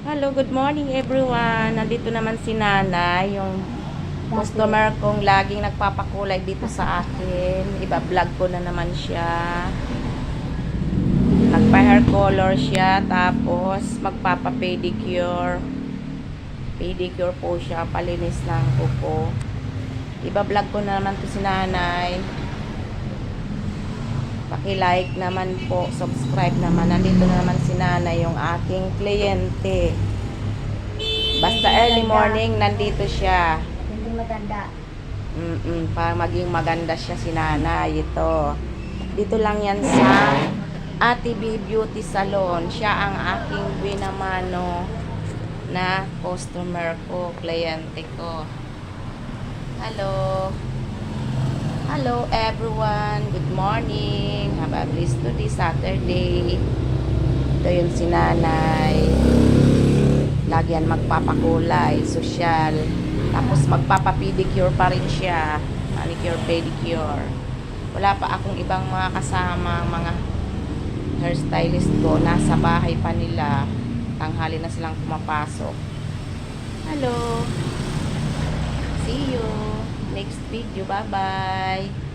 Hello, good morning everyone. Nandito naman si Nanay, yung customer kong laging nagpapakulay dito sa akin. Iba-vlog ko na naman siya. Nagpa-hair color siya, tapos magpapa-pedicure. Pedicure po siya, palinis ng kuko. Iba-vlog ko na naman to si Nanay. Paki-like naman po, subscribe naman. Nandito na naman si Nanay, yung aking kliyente. Basta early morning, nandito siya. Hindi maganda. Para maging maganda siya si Nanay. Ito. Dito lang yan sa Ate B Beauty Salon. Siya ang aking binamano na customer ko, kliyente ko. Hello. Hello everyone. Good morning. Have a blessed today, Saturday. Ito yung si Nanay. Lagi yan magpapakulay, social. Tapos magpapapedicure pa rin siya. Manicure, pedicure. Wala pa akong ibang mga kasama, mga hairstylist ko. Nasa bahay pa nila. Tanghali na silang pumapasok. Hello. See you. Next video. Bye-bye.